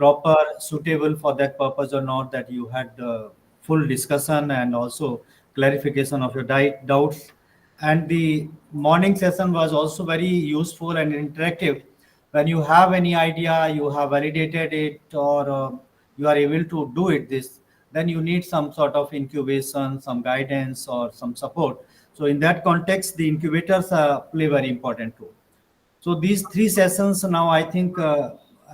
proper, suitable for that purpose or not, that you had full discussion and also clarification of your doubts. And the morning session was also very useful and interactive. When you have any idea, you have validated it, or you are able to do it, this, then you need some sort of incubation, some guidance, or some support. So in that context, the incubators play very important role. So these three sessions now, I think,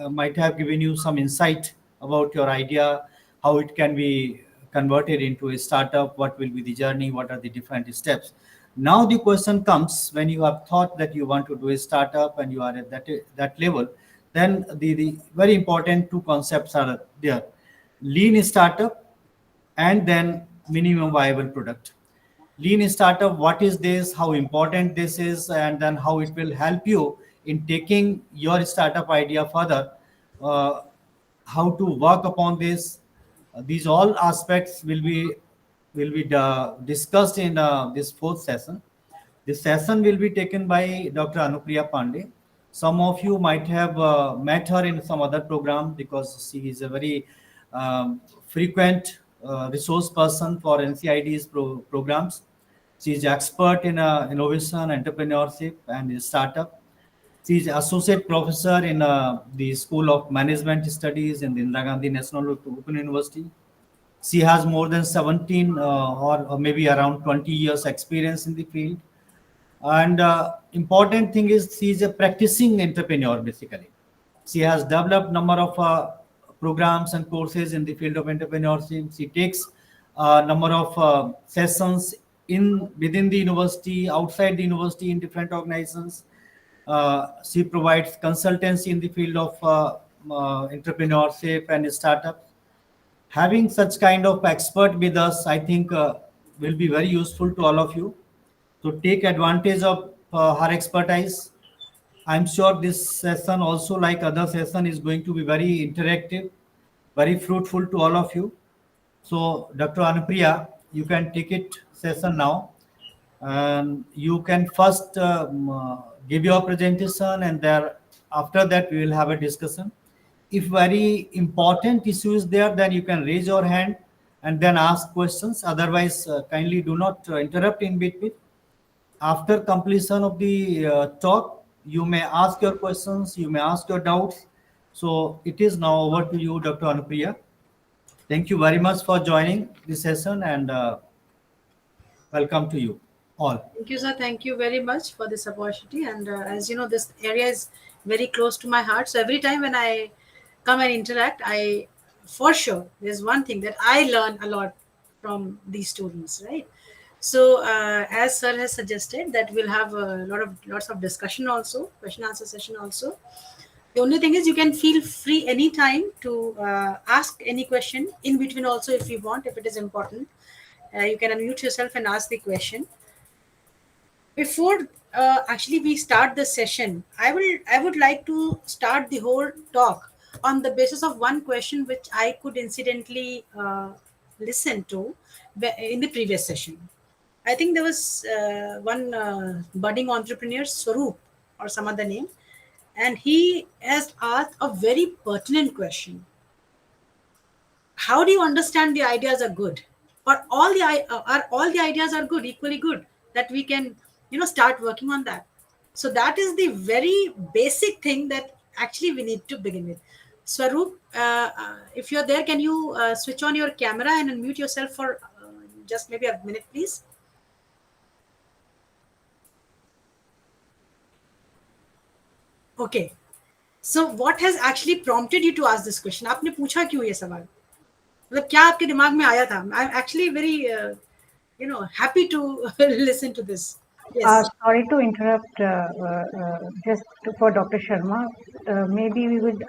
might have given you some insight about your idea, how it can be converted into a startup, what will be the journey, what are the different steps. Now the question comes, when you have thought that you want to do a startup and you are at that level, then the very important two concepts are there: lean startup and then minimum viable product. Lean startup, what is this, how important this is, and then how it will help you in taking your startup idea further, uh, how to work upon this. These all aspects will be discussed in this fourth session. This session will be taken by Dr. Anupriya Pandey. Some of you might have met her in some other program, because she is a very frequent resource person for NCID's programs. She is expert in innovation, entrepreneurship, and startup. She is associate professor in the School of Management Studies in the Indira Gandhi National Open University. She has more than 17 or maybe around 20 years experience in the field. And important thing is, she is a practicing entrepreneur basically. She has developed number of programs and courses in the field of entrepreneurship. She takes a number of sessions in within the university, outside the university, in different organizations. She provides consultancy in the field of entrepreneurship and startups. Having such kind of expert with us, I think, will be very useful to all of you. So take advantage of her expertise. I'm sure this session also, like other session, is going to be very interactive, very fruitful to all of you. So Dr. Anupriya, you can take it session now, and you can first give your presentation, and there after that we will have a discussion. If very important issue is there, then you can raise your hand and then ask questions. Otherwise, kindly do not interrupt in between. After completion of the talk, you may ask your questions, you may ask your doubts. So it is now over to you, Dr. Anupriya. Thank you very much for joining this session, and welcome to you all. Thank you, sir. Thank you very much for this opportunity. And as you know, this area is very close to my heart. So every time when I come and interact, for sure, there's one thing that I learn a lot from these students, right? So as sir has suggested, that we'll have lots of discussion also, question answer session also. The only thing is, you can feel free anytime to ask any question in between also, if you want, if it is important. You can unmute yourself and ask the question. Before actually we start the session, I would like to start the whole talk on the basis of one question which I could incidentally listen to in the previous session. I think there was one budding entrepreneur, Swaroop, or some other name, and he has asked a very pertinent question. How do you understand the ideas are good, or all the ideas are good, equally good, that we can start working on that? So that is the very basic thing that actually we need to begin with. Swaroop, if you're there, can you switch on your camera and unmute yourself for just maybe a minute, please? Okay. So what has actually prompted you to ask this question? आपने पूछा क्यों ये सवाल? मतलब क्या आपके दिमाग में आया था? I'm actually very happy to listen to this. Yes. Sorry to interrupt, just for Dr. Sharma. Maybe we would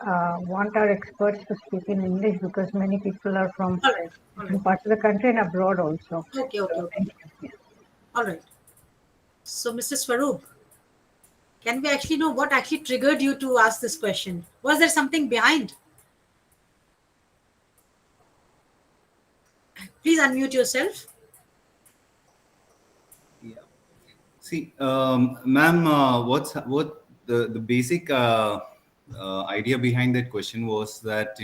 want our experts to speak in English, because many people are from All right. different parts of the country and abroad also. Okay. All right. So, Mr. Swaroop, can we actually know what actually triggered you to ask this question? Was there something behind? Please unmute yourself. Yeah. See, ma'am, what the basic idea behind that question was that,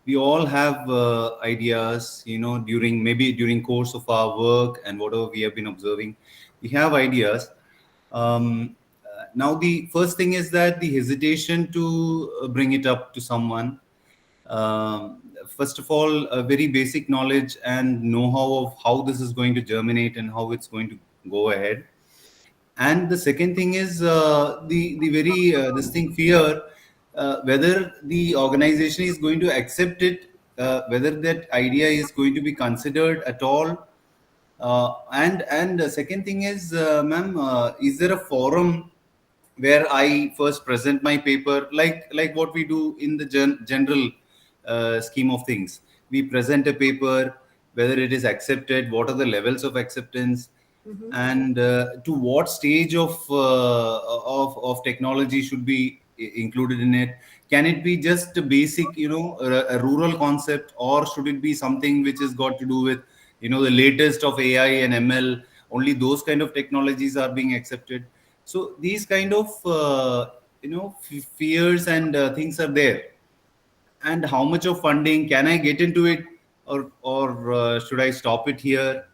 we all have ideas, during course of our work and whatever we have been observing, we have ideas. Now the first thing is that the hesitation to bring it up to someone. First of all, a very basic knowledge and know-how of how this is going to germinate and how it's going to go ahead. And the second thing is the very this thing fear, whether the organization is going to accept it, whether that idea is going to be considered at all. And the second thing is, ma'am, is there a forum where I first present my paper, like what we do in the general scheme of things? We present a paper, whether it is accepted, what are the levels of acceptance, and to what stage of technology should be included in it. Can it be just a basic, a rural concept, or should it be something which has got to do with, the latest of AI and ML? Only those kind of technologies are being accepted. So these kind of fears and things are there. And how much of funding can I get into it, or should I stop it here?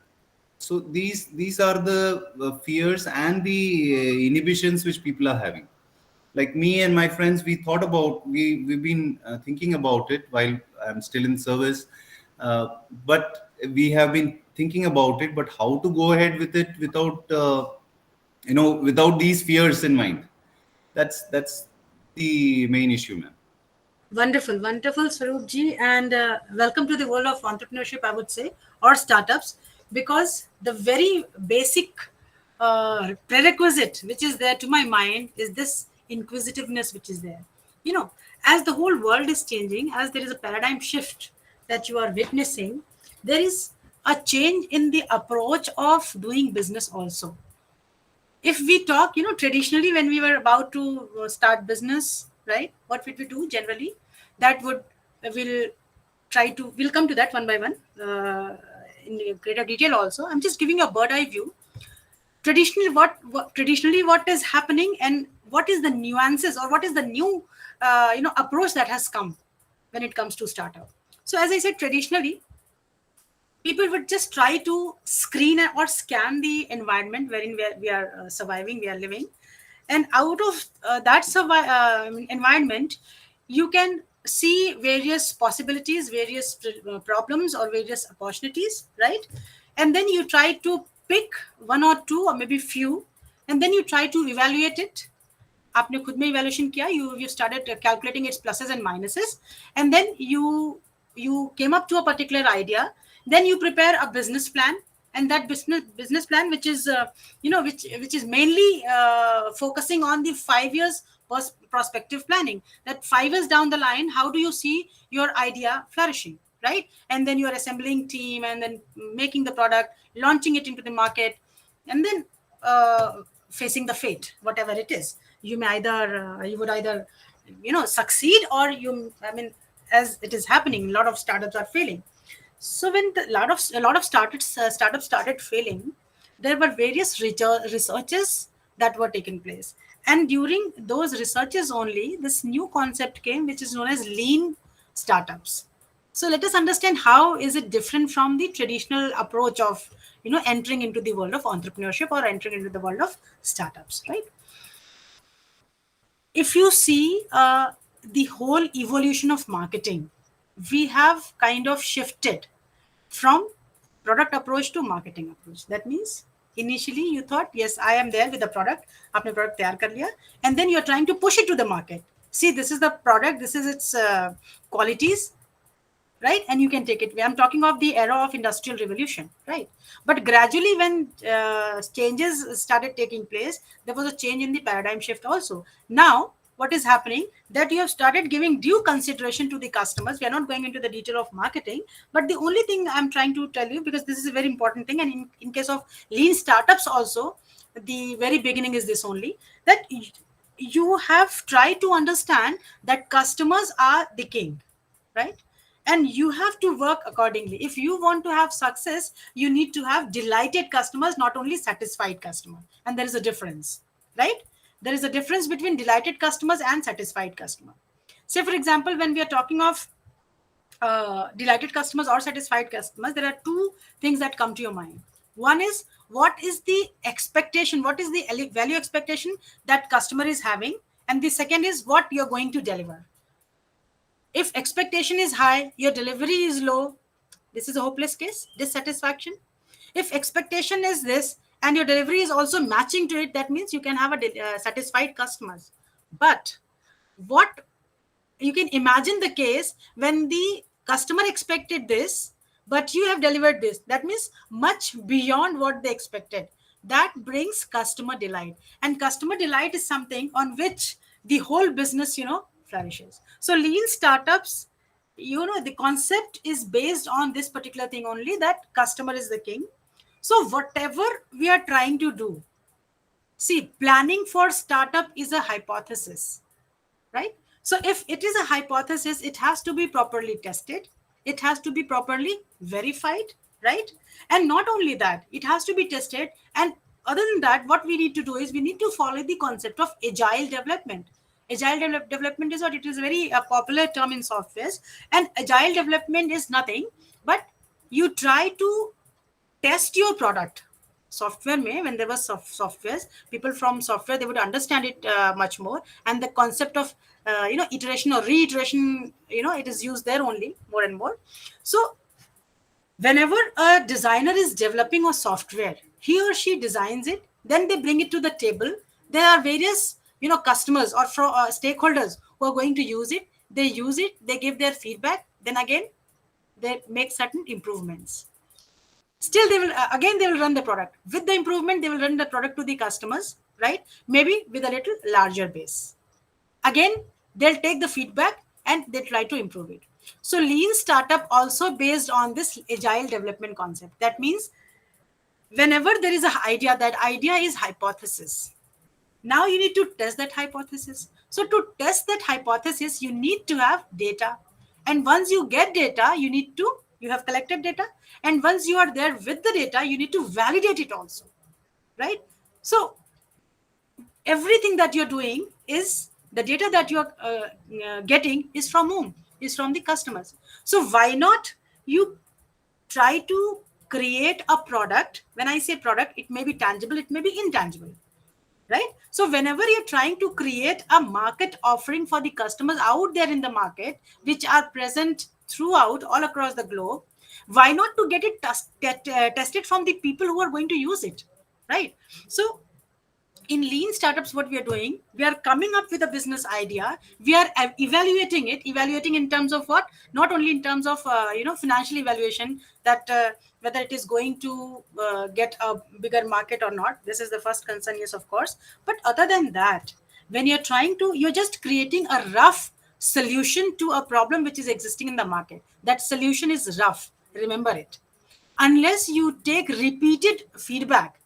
So these are the fears and the inhibitions which people are having. Like me and my friends, we've been thinking about it while I'm still in service, but we have been thinking about it, but how to go ahead with it without without these fears in mind. That's the main issue, ma'am. Wonderful, wonderful, Swaroopji, and welcome to the world of entrepreneurship, I would say, or startups, because the very basic prerequisite which is there to my mind is this inquisitiveness which is there. As the whole world is changing, as there is a paradigm shift that you are witnessing, there is a change in the approach of doing business also. If we talk, traditionally when we were about to start business, right, what would we do generally? We'll come to that one by one in greater detail also. I'm just giving a bird eye view. Traditionally what is happening, and what is the nuances, or what is the new approach that has come when it comes to startup. So as I said, traditionally people would just try to screen or scan the environment wherein we are surviving, we are living. And out of that environment, you can see various possibilities, various problems, or various opportunities, right? And then you try to pick one or two, or maybe few, and then you try to evaluate it. आपने खुद में evaluation किया, you started calculating its pluses and minuses, and then you came up to a particular idea. Then you prepare a business plan, and that business plan, which is which is mainly focusing on the 5 years prospective planning. That 5 years down the line, how do you see your idea flourishing, right? And then you are assembling team, and then making the product, launching it into the market, and then facing the fate, whatever it is. You may you would either succeed, or as it is happening, a lot of startups are failing. So when a lot of startups started failing, there were various researches that were taking place, and during those researches only, this new concept came, which is known as lean startups. So let us understand how is it different from the traditional approach of entering into the world of entrepreneurship, or entering into the world of startups, right? If you see the whole evolution of marketing, we have kind of shifted from product approach to marketing approach. That means initially you thought, yes, I am there with the product, aapne product तैयार कर लिया, and then you're trying to push it to the market. See, this is the product, this is its qualities, right? And you can take it. I'm talking of the era of industrial revolution, right? But gradually when changes started taking place, there was a change in the paradigm shift also. Now, what is happening, that you have started giving due consideration to the customers. We are not going into the detail of marketing, but the only thing I'm trying to tell you, because this is a very important thing, and in case of lean startups also, the very beginning is this only, that you have tried to understand that customers are the king, right? And you have to work accordingly. If you want to have success, you need to have delighted customers, not only satisfied customers. And there is a difference, right? there is a difference between delighted customers and satisfied customer. Say, for example, when we are talking of delighted customers or satisfied customers, there are two things that come to your mind. One is, what is the expectation, what is the value expectation that customer is having, and the second is what you're going to deliver. If expectation is high, your delivery is low, this is a hopeless case, dissatisfaction. If expectation is this and your delivery is also matching to it, that means you can have a satisfied customers. But what you can imagine the case when the customer expected this, but you have delivered this, that means much beyond what they expected. That brings customer delight, and customer delight is something on which the whole business, flourishes. So lean startups, the concept is based on this particular thing only, that customer is the king. So whatever we are trying to do, see, planning for startup is a hypothesis, right? So if it is a hypothesis, it has to be properly tested. It has to be properly verified, right? And not only that, it has to be tested. And other than that, what we need to do is we need to follow the concept of agile development. Agile development is what? It is a very popular term in softwares. And agile development is nothing but you try to test your product. Software mein, when there was softwares, people from software, they would understand it much more. And the concept of iteration or reiteration, it is used there only more and more. So whenever a designer is developing a software, he or she designs it, then they bring it to the table. There are various customers or stakeholders who are going to use it. They use it, they give their feedback, then again they make certain improvements. Still they will run the product. With the improvement, they will run the product to the customers, right? Maybe with a little larger base. Again, they'll take the feedback and they try to improve it. So lean startup also based on this agile development concept. That means whenever there is an idea, that idea is hypothesis. Now you need to test that hypothesis. So to test that hypothesis, you need to have data. And once you get data, you have collected data. And once you are there with the data, you need to validate it also, right? So everything that you're doing is the data that you're getting is from whom? Is from the customers. So why not you try to create a product? When I say product, it may be tangible, it may be intangible, right? So whenever you're trying to create a market offering for the customers out there in the market, which are present throughout all across the globe, why not to get it tested from the people who are going to use it, right? So in lean startups, what we are doing, we are coming up with a business idea. We are evaluating in terms of what? Not only in terms of financial evaluation, that whether it is going to get a bigger market or not. This is the first concern, yes, of course. But other than that, when you're just creating a rough solution to a problem which is existing in the market. That solution is rough. Remember it. Unless you take repeated feedback,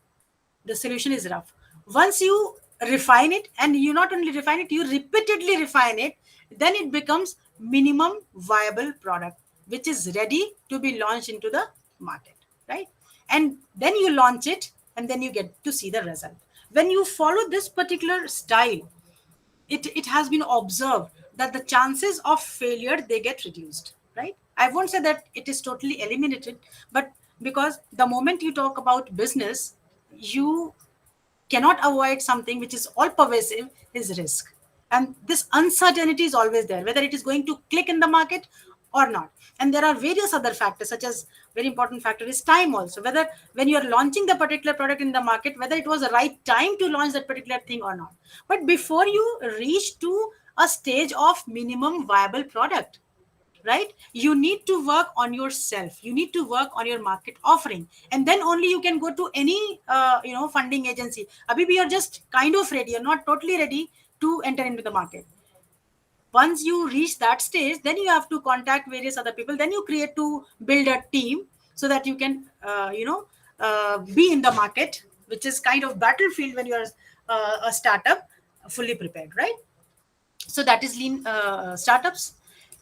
the solution is rough. Once you refine it, and you not only refine it, you repeatedly refine it, then it becomes minimum viable product, which is ready to be launched into the market, right? And then you launch it, and then you get to see the result. When you follow this particular style, it has been observed that the chances of failure, they get reduced, right? I won't say that it is totally eliminated, but because the moment you talk about business, you cannot avoid something which is all pervasive, is risk. And this uncertainty is always there, whether it is going to click in the market or not. And there are various other factors, such as very important factor is time also, whether when you are launching the particular product in the market, whether it was the right time to launch that particular thing or not. But before you reach to a stage of minimum viable product, right, you need to work on yourself. You need to work on your market offering, and then only you can go to any funding agency. Abhi, you're just kind of ready, you're not totally ready to enter into the market. Once you reach that stage, then you have to contact various other people. Then you create to build a team so that you can be in the market, which is kind of battlefield when you're a startup, fully prepared, right? So that is lean startups.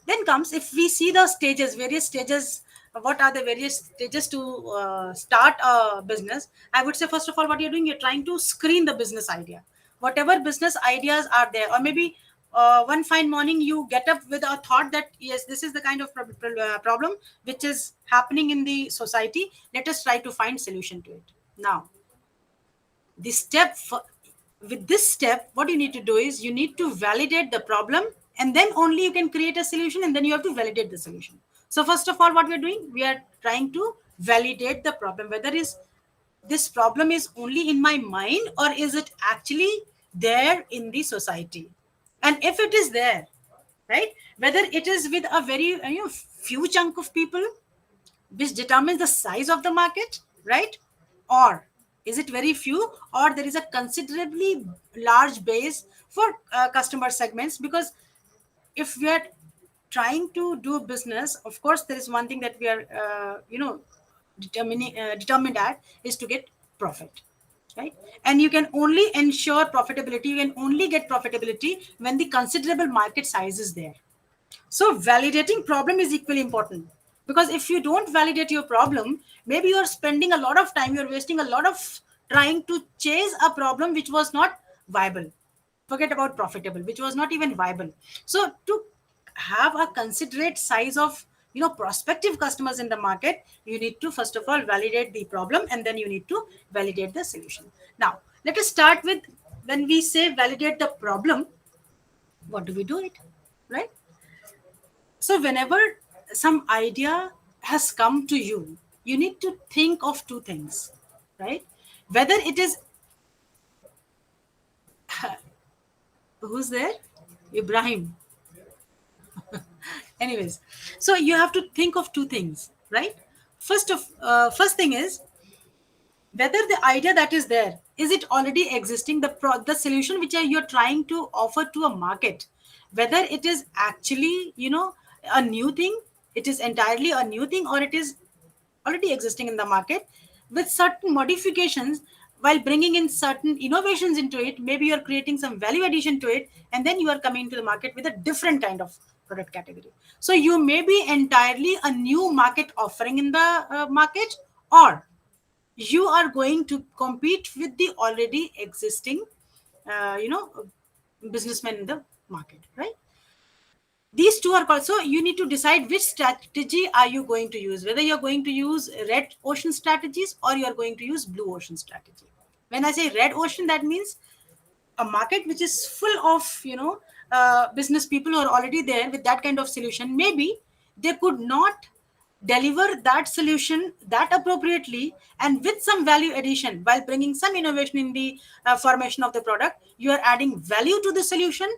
Then comes, if we see the stages, various stages, what are the various stages to start a business? I would say, first of all, what you're doing, you're trying to screen the business idea. whatever business ideas are there, or maybe one fine morning you get up with a thought that yes, this is the kind of problem which is happening in the society. Let us try to find solution to it. Now, the with this step, what you need to do is you need to validate the problem, and then only you can create a solution, and then you have to validate the solution. So first of all, what we're doing, we are trying to validate the problem, whether is this problem is only in my mind or is it actually there in the society. And if it is there, right, whether it is with a very few chunk of people, which determines the size of the market, right? Or is it very few, or there is a considerably large base for customer segments? Because if we are trying to do business, of course, there is one thing that we are, determined at is to get profit, right? And you can only ensure profitability, you can only get profitability when the considerable market size is there. So validating problem is equally important, because if you don't validate your problem, maybe you're spending a lot of time, you're wasting a lot of trying to chase a problem which was not viable. Forget about profitable, which was not even viable. So to have a considerate size of prospective customers in the market, you need to first of all validate the problem, and then you need to validate the solution. Now, let us start with, when we say validate the problem, what do we do it, right? So whenever some idea has come to you, you need to think of two things, right? Whether it is, who's there? Ibrahim. Anyways, so you have to think of two things, right? First thing is whether the idea that is there, is it already existing, the solution which you're trying to offer to a market, whether it is actually a new thing, it is entirely a new thing, or it is already existing in the market with certain modifications, while bringing in certain innovations into it. Maybe you're creating some value addition to it, and then you are coming to the market with a different kind of product category. So you may be entirely a new market offering in the market, or you are going to compete with the already existing businessmen in the market, right? These two are called. So you need to decide which strategy are you going to use, whether you're going to use red ocean strategies or you're going to use blue ocean strategy. When I say red ocean, that means a market which is full of business people who are already there with that kind of solution. Maybe they could not deliver that solution that appropriately and with some value addition, while bringing some innovation in the formation of the product. You are adding value to the solution,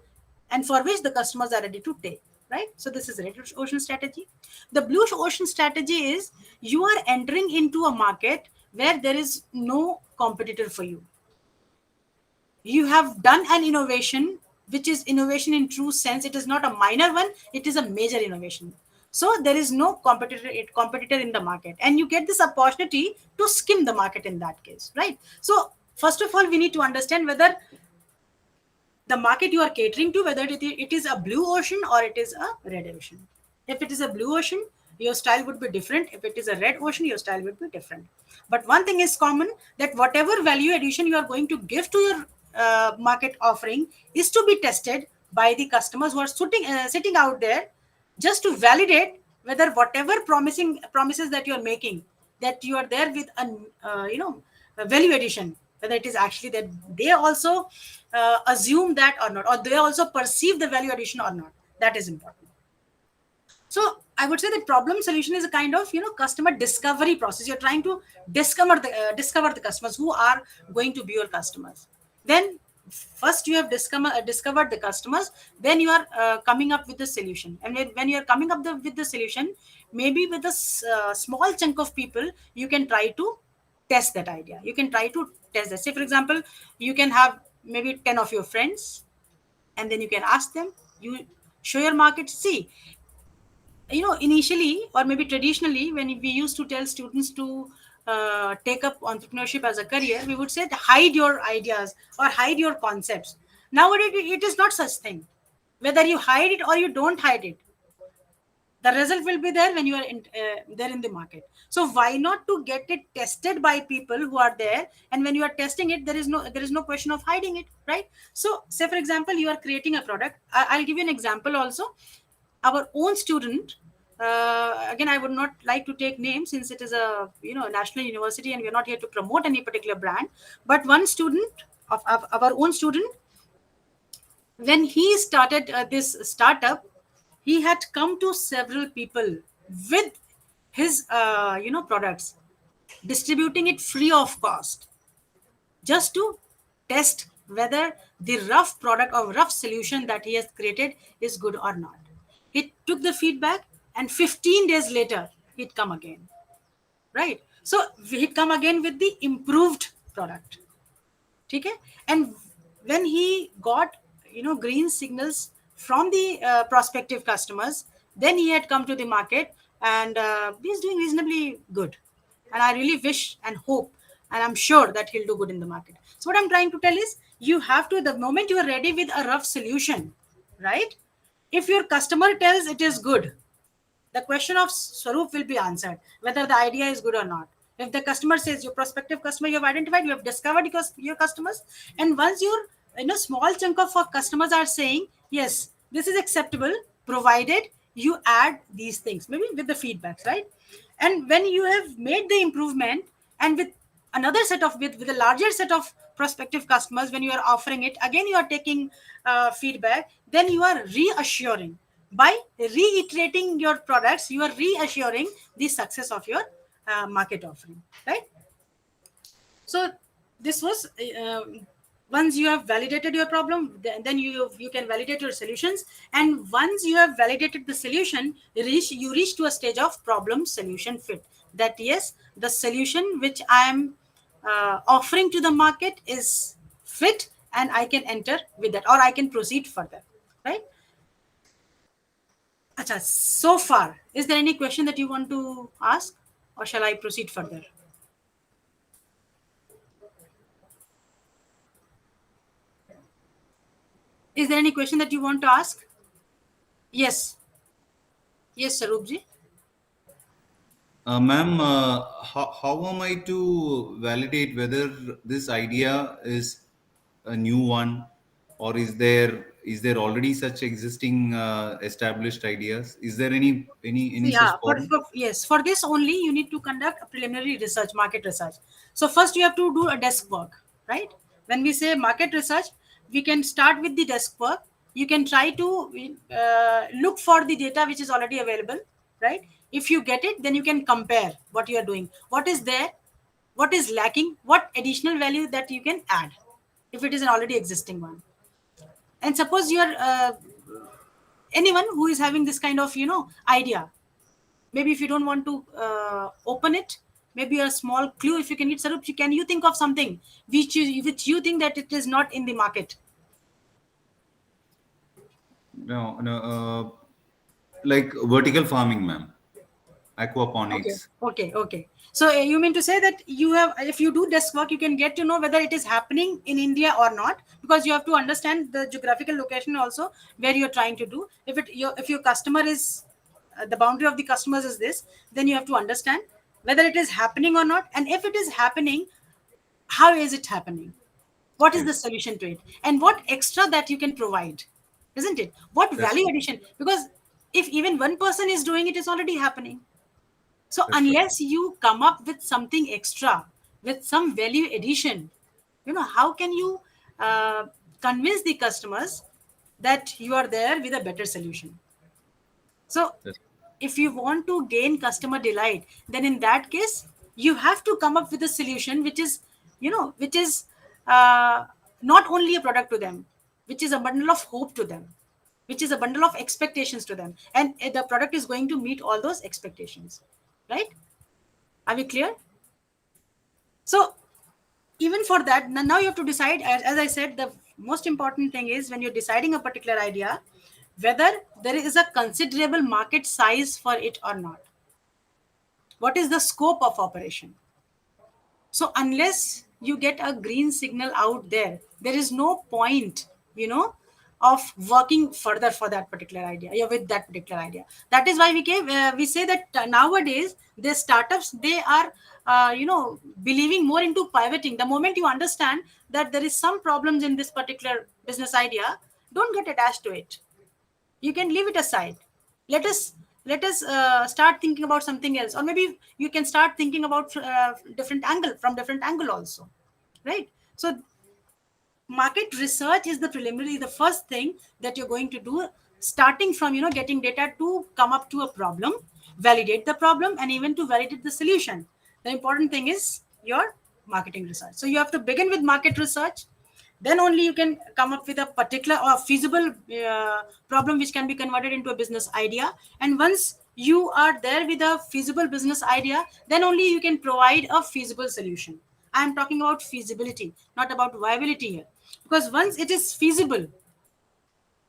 and for which the customers are ready to take, right? So this is red ocean strategy. The blue ocean strategy is you are entering into a market where there is no competitor for you. You have done an innovation, which is innovation in true sense. It is not a minor one, it is a major innovation. So there is no competitor in the market, and you get this opportunity to skim the market in that case, right? So first of all, we need to understand whether the market you are catering to, whether it is a blue ocean or it is a red ocean. If it is a blue ocean, your style would be different. If it is a red ocean, your style would be different. But one thing is common, that whatever value addition you are going to give to your market offering is to be tested by the customers who are sitting out there, just to validate whether whatever promises that you are making, that you are there with a value addition, whether it is actually that they also assume that or not, or they also perceive the value addition or not. That is important. So I would say that problem solution is a kind of customer discovery process. You're trying to discover the customers who are going to be your customers. Then first you have discovered the customers, then you are coming up with the solution. And when you are coming up with the solution, maybe with a small chunk of people, you can try to test that idea. You can try to test that. Say, for example, you can have maybe 10 of your friends, and then you can ask them, you show your market. See, initially, or maybe traditionally, when we used to tell students to take up entrepreneurship as a career, we would say hide your ideas or hide your concepts. Nowadays, it is not such thing. Whether you hide it or you don't hide it, The result will be there when you are there in the market. So why not to get it tested by people who are there? And when you are testing it, there is no question of hiding it, right? So say for example, you are creating a product. I'll give you an example also. Our own student, again, I would not like to take names since it is a national university and we are not here to promote any particular brand. But one student of our own student, when he started this startup, he had come to several people with his products, distributing it free of cost, just to test whether the rough product or rough solution that he has created is good or not. He took the feedback, and 15 days later he'd come again, right? So he'd come again with the improved product. Okay? And when he got green signals from the prospective customers, then he had come to the market, and he's doing reasonably good. And I really wish and hope, and I'm sure that he'll do good in the market. So what I'm trying to tell is, you have to, the moment you are ready with a rough solution, right? If your customer tells it is good, the question of Swaroop will be answered, whether the idea is good or not. If the customer says, your prospective customer, you have identified, you have discovered your customers, and once your small chunk of customers are saying, yes, this is acceptable, provided you add these things, maybe with the feedbacks, right? And when you have made the improvement, and with another set of, with a larger set of prospective customers, when you are offering it, again, you are taking feedback, then you are reassuring. By reiterating your products, you are reassuring the success of your market offering, right? So this was once you have validated your problem, then you can validate your solutions. And once you have validated the solution, you reach to a stage of problem solution fit, that yes, the solution which I am offering to the market is fit, and I can enter with that, or I can proceed further, right? Achha, so far, is there any question that you want to ask, or shall I proceed further? Is there any question that you want to ask? Yes. Yes, Saroopji. Ma'am, how am I to validate whether this idea is a new one, or is there already such existing established ideas? Is there any Yeah, such form? yes, for this only you need to conduct a preliminary research, market research. So first you have to do a desk work, right? When we say market research, we can start with the desk work. You can try to look for the data which is already available, right? If you get it, then you can compare what you are doing, what is there, what is lacking, what additional value that you can add, if it is an already existing one. And suppose you are anyone who is having this kind of idea, maybe if you don't want to open it, maybe a small clue, if you can get, Sarup, can you think of something which you think that it is not in the market? No, like vertical farming, ma'am. Aquaponics. Okay. So you mean to say that you have, if you do desk work, you can get to know whether it is happening in India or not, because you have to understand the geographical location also where you're trying to do. If your customer is the boundary of the customers is this, then you have to understand whether it is happening or not, and if it is happening, how is it happening? What is the solution to it, and what extra that you can provide, isn't it? What value addition? Because if even one person is doing it, it's already happening. So unless you come up with something extra, with some value addition, how can you convince the customers that you are there with a better solution? So if you want to gain customer delight, then in that case, you have to come up with a solution which is, not only a product to them, which is a bundle of hope to them, which is a bundle of expectations to them. And the product is going to meet all those expectations. Right? Are we clear? So even for that, now you have to decide, as I said, the most important thing is when you're deciding a particular idea, whether there is a considerable market size for it or not. What is the scope of operation? So unless you get a green signal out there, there is no point, of working further for that particular idea, with that particular idea. That is why we say that nowadays the startups, they are believing more into pivoting. The moment you understand that there is some problems in this particular business idea, don't get attached to it. You can leave it aside. Let us start thinking about something else, or maybe you can start thinking about different angle also, right? So market research is the first thing that you're going to do, starting from getting data to come up to a problem, validate the problem, and even to validate the solution. The important thing is your marketing research. So you have to begin with market research, then only you can come up with a particular or feasible problem which can be converted into a business idea. And once you are there with a feasible business idea, then only you can provide a feasible solution. I am talking about feasibility, not about viability here. Because once it is feasible,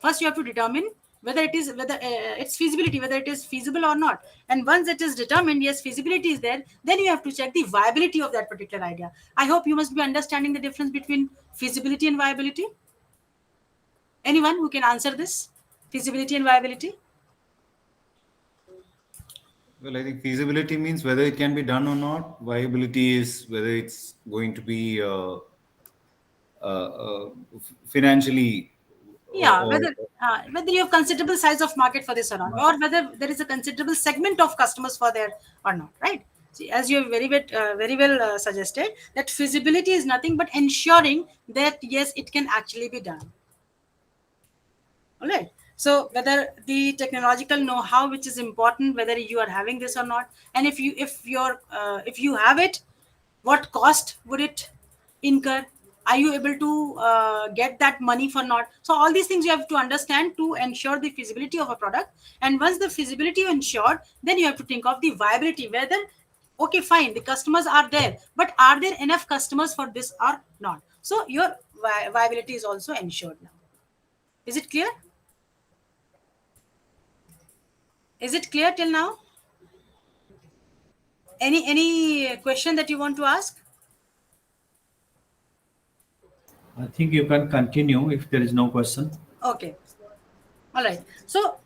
first you have to determine whether it's feasibility, whether it is feasible or not. And once it is determined, yes, feasibility is there, then you have to check the viability of that particular idea. I hope you must be understanding the difference between feasibility and viability. Anyone who can answer this? Feasibility and viability? Well, I think feasibility means whether it can be done or not. Viability is whether it's going to be financially. Yeah, or- whether you have considerable size of market for this or not, or whether there is a considerable segment of customers for there or not, right? See, as you have very well suggested, that feasibility is nothing but ensuring that yes, it can actually be done. All right. So whether the technological know-how, which is important, whether you are having this or not, and if you have it, what cost would it incur? Are you able to get that money for not? So all these things you have to understand to ensure the feasibility of a product. And once the feasibility is ensured, then you have to think of the viability. Whether, okay, fine, the customers are there, but are there enough customers for this or not? So your viability is also ensured now. Is it clear? Is it clear till now? Any question that you want to ask? I think you can continue if there is no question. Okay. All right. So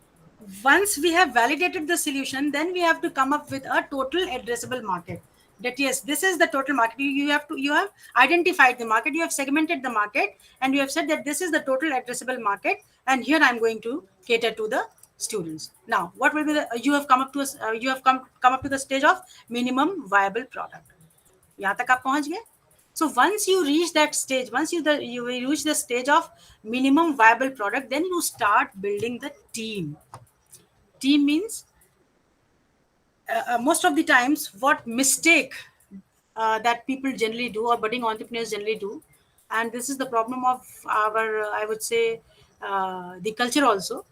once we have validated the solution, then we have to come up with a total addressable market. That yes, this is the total market. You have identified the market, you have segmented the market, and you have said that this is the total addressable market, and here I'm going to cater to the students. Now, what will be you have come up to the stage of minimum viable product. यहाँ तक आप पहुंच गए. So once you reach that stage, once you reach the stage of minimum viable product, then you start building the team. Team means most of the times what mistake that people generally do, or budding entrepreneurs generally do, and this is the problem of our, I would say, the culture also.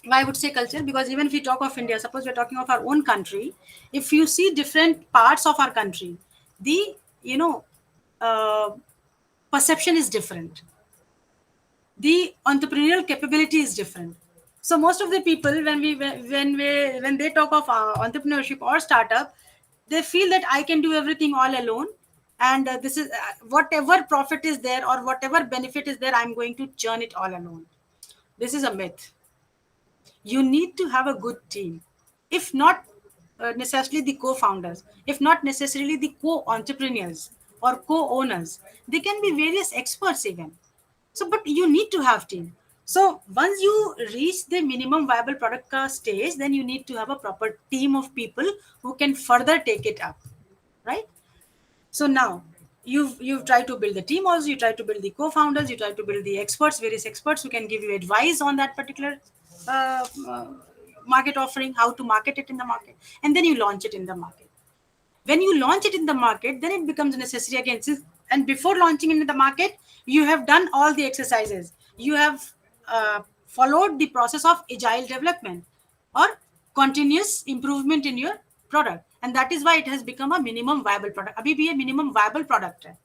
Why I would say culture? Because even if we talk of India, suppose we're talking of our own country, if you see different parts of our country, the perception is different. The entrepreneurial capability is different. So most of the people, when they talk of entrepreneurship or startup, they feel that I can do everything all alone, and this is whatever profit is there or whatever benefit is there, I'm going to churn it all alone. This is a myth. You need to have a good team, if not necessarily the co-founders, if not necessarily the co-entrepreneurs or co-owners. They can be various experts even. So, but you need to have team. So once you reach the minimum viable product stage, then you need to have a proper team of people who can further take it up, right? So now you've tried to build the team also, you try to build the co-founders, you try to build the experts, various experts who can give you advice on that particular market offering, how to market it in the market, and then you launch it in the market. When you launch it in the market, then it becomes necessary again. And before launching into the market, you have done all the exercises. You have followed the process of agile development or continuous improvement in your product. And that is why it has become a minimum viable product. Abhi bhi a minimum viable product hai,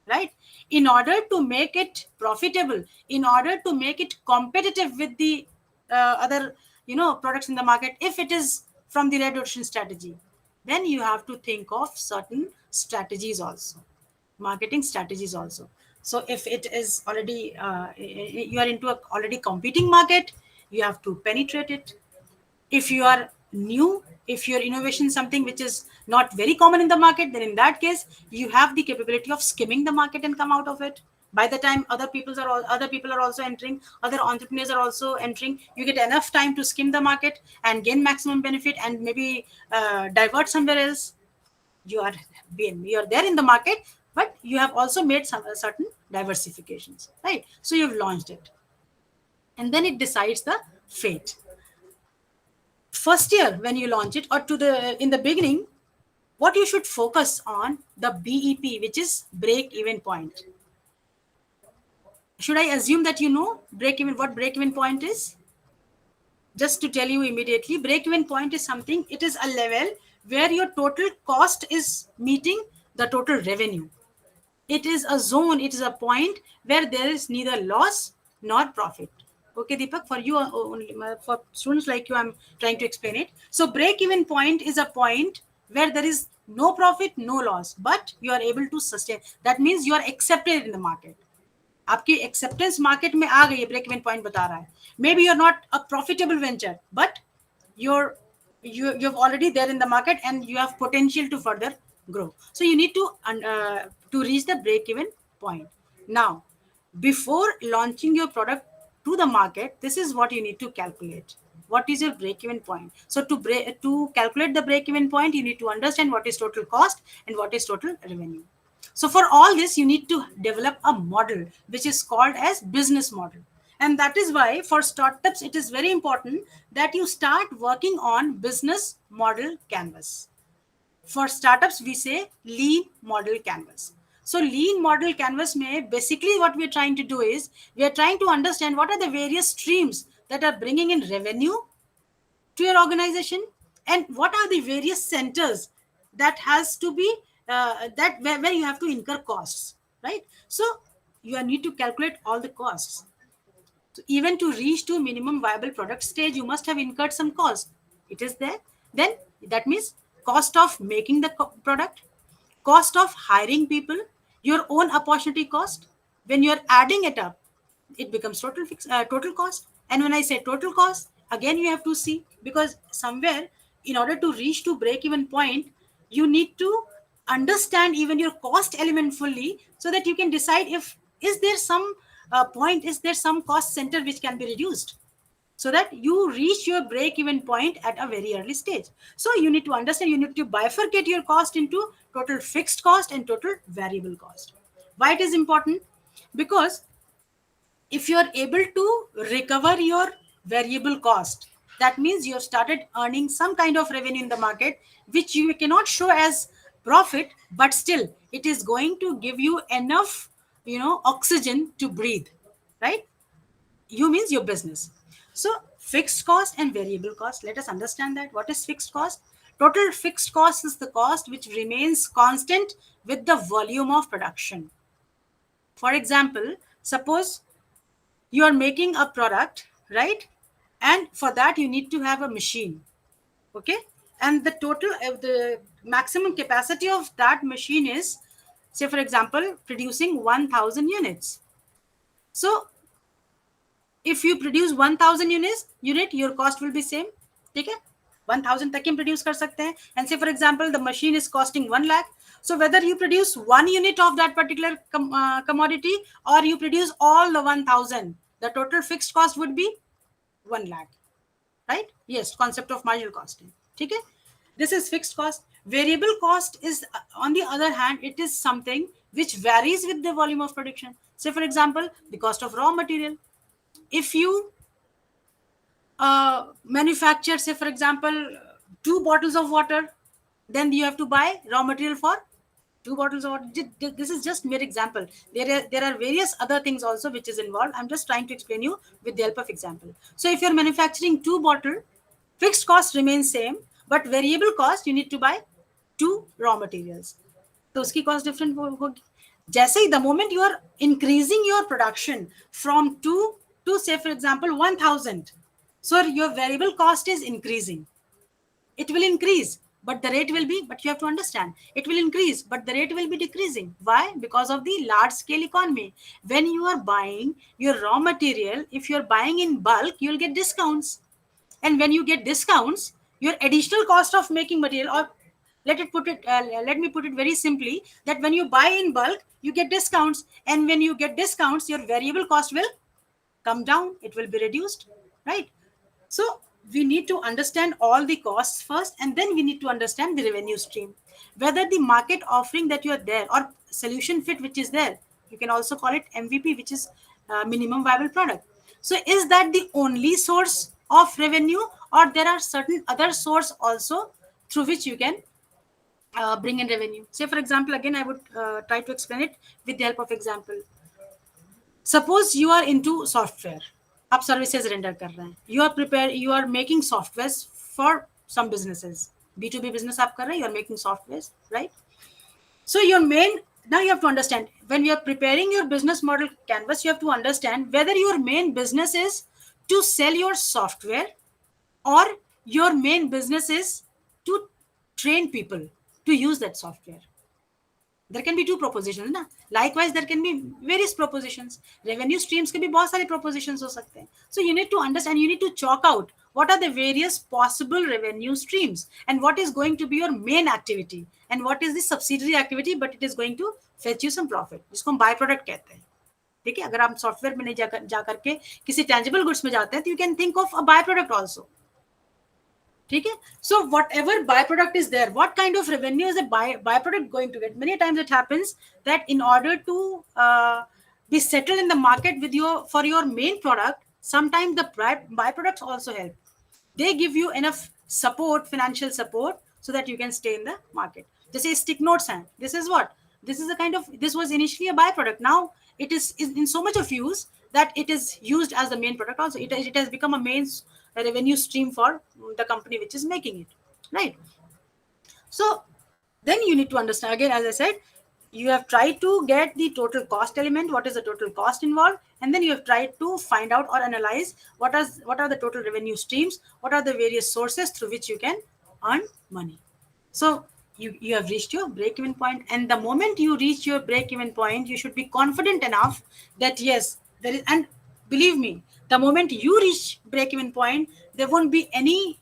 right? In order to make it profitable, in order to make it competitive with the other products in the market, if it is from the red ocean strategy, then you have to think of certain strategies also, marketing strategies also. So if it is already, you are into a already competing market, you have to penetrate it. If you are new, if your innovation is something which is not very common in the market, then in that case, you have the capability of skimming the market and come out of it. By the time other people are also entering, other entrepreneurs are also entering, you get enough time to skim the market and gain maximum benefit, and maybe divert somewhere else. You're there in the market, but you have also made some certain diversifications, right? So you've launched it, and then it decides the fate. First year when you launch it, or in the beginning, what you should focus on the BEP, which is break even point. Should I assume that you know what break even point is? Just to tell you immediately, break even point is something, it is a level where your total cost is meeting the total revenue. It is a zone, it is a point where there is neither loss nor profit. Okay, Deepak, for you only, for students like you, I'm trying to explain it. So break even point is a point where there is no profit, no loss, but you are able to sustain. That means you are accepted in the market. आपकी acceptance market में आ गई है, break even point बता रहा है. Maybe you're not a profitable venture, but you're already there in the market and you have potential to further grow. So you need to reach the break even point. Now, before launching your product to the market, this is what you need to calculate. What is your break even point? So to calculate the break even point, you need to understand what is total cost and what is total revenue. So for all this, you need to develop a model which is called as business model. And that is why for startups, it is very important that you start working on business model canvas. For startups, we say lean model canvas. So lean model canvas may basically what we're trying to do is we are trying to understand what are the various streams that are bringing in revenue to your organization, and what are the various centers that has to be where you have to incur costs, right? So you need to calculate all the costs. So even to reach to minimum viable product stage, you must have incurred some cost. It is there. Then that means cost of making the product, cost of hiring people, your own opportunity cost. When you're adding it up, it becomes total cost. And when I say total cost, again you have to see, because somewhere in order to reach to break even point, you need to understand even your cost element fully, so that you can decide if is there some is there some cost center which can be reduced, so that you reach your break even point at a very early stage. So you need to understand, you need to bifurcate your cost into total fixed cost and total variable cost. Why it is important? Because if you are able to recover your variable cost, that means you have started earning some kind of revenue in the market, which you cannot show as profit, but still it is going to give you enough, oxygen to breathe, right? You means your business. So fixed cost and variable cost, let us understand that. What is fixed cost? Total fixed cost is the cost which remains constant with the volume of production. For example, suppose you are making a product, right? And for that you need to have a machine, okay? And the maximum capacity of that machine is, say for example, producing 1000 units. So if you produce 1000 unit, your cost will be same. Okay, 1000 तक हम produce कर सकते हैं. And say for example, the machine is costing 1 lakh. So whether you produce 1 unit of that particular commodity, or you produce all the 1000, the total fixed cost would be 1 lakh, right? Yes, concept of marginal costing. Okay, this is fixed cost. Variable cost is, on the other hand, it is something which varies with the volume of production. Say for example, the cost of raw material. If you manufacture, say for example, 2 bottles of water, then you have to buy raw material for 2 bottles of water. This is just mere example. There are various other things also which is involved. I'm just trying to explain you with the help of example. So if you're manufacturing 2 bottles, fixed cost remains same, but variable cost you need to buy 2 raw materials. So uski cost different होगी. जैसे ही the moment you are increasing your production from 2 to, say for example, 1000, so your variable cost is increasing. It will increase, but the rate will be, but you have to understand, it will increase, but the rate will be decreasing. Why? Because of the large scale economy. When you are buying your raw material, if you're buying in bulk, you'll get discounts. And when you get discounts, your additional cost of making material, or let me put it very simply, that when you buy in bulk, you get discounts. And when you get discounts, your variable cost will come down, it will be reduced, right? So we need to understand all the costs first, and then we need to understand the revenue stream, whether the market offering that you are there, or solution fit which is there, you can also call it MVP, which is minimum viable product. So is that the only source of revenue, or there are certain other source also through which you can bring in revenue? Say for example, again I would try to explain it with the help of example. Suppose you are into software, आप services render कर रहे हैं, you are making softwares for some businesses, B2B business आप कर रहे हैं, you are making softwares, right? So now you have to understand, when you are preparing your business model canvas, you have to understand whether your main business is to sell your software, or your main business is to train people to use that software. There can be two propositions ना. Likewise, there can be various propositions. Revenue streams can be बहुत सारे propositions हो सकते हैं. So you need to understand, you need to chalk out what are the various possible revenue streams, and what is going to be your main activity, and what is the subsidiary activity, but it is going to fetch you some profit, जिसको हम by product कहते हैं. ठीक है, अगर आप software में नहीं जा करके किसी टेंजिबल गुड्स में जाते हैं, तो you can think of a by product also. ठीक है, so whatever byproduct is there, what kind of revenue is a byproduct going to get? Many times it happens that in order to be settled in the market with for your main product, sometimes the byproducts also help. They give you enough support, financial support, so that you can stay in the market. Just say stick notes हैं. This is what? This is a kind of, this was initially a byproduct. Now it is in so much of use that it is used as the main product also. It has become a revenue stream for the company which is making it, right? So then you need to understand, again, as I said, you have tried to get the total cost element, what is the total cost involved, and then you have tried to find out or analyze what are the total revenue streams, what are the various sources through which you can earn money. So you have reached your break-even point, and the moment you reach your break-even point, you should be confident enough that yes, there is, and believe me, the moment you reach break-even point, there won't be any,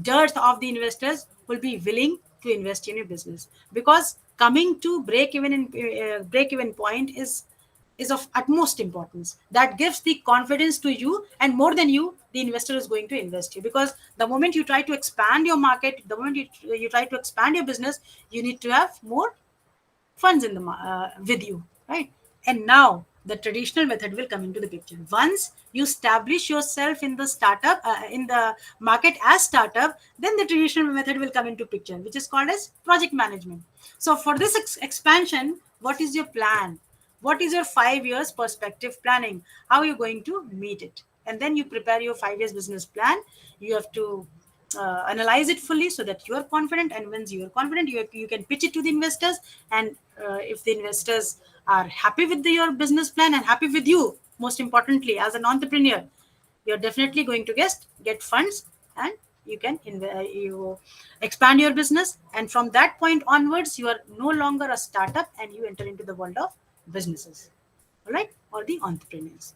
dearth of the investors will be willing to invest in your business, because coming to break-even point is of utmost importance. That gives the confidence to you, and more than you, the investor is going to invest you, because the moment you try to expand your market, the moment you try to expand your business, you need to have more funds in the with you, right? And now the traditional method will come into the picture. Once you establish yourself in the startup, in the market as startup, then the traditional method will come into picture, which is called as project management. So for this expansion, what is your plan? What is your 5 years perspective planning? How are you going to meet it? And then you prepare your 5 years business plan. You have to analyze it fully so that you are confident. And once you are confident, you can pitch it to the investors. And if the investors are happy with your business plan and happy with you, most importantly, as an entrepreneur, you're definitely going to get funds, and you can you expand your business. And from that point onwards, you are no longer a startup, and you enter into the world of businesses, all right, or the entrepreneurs.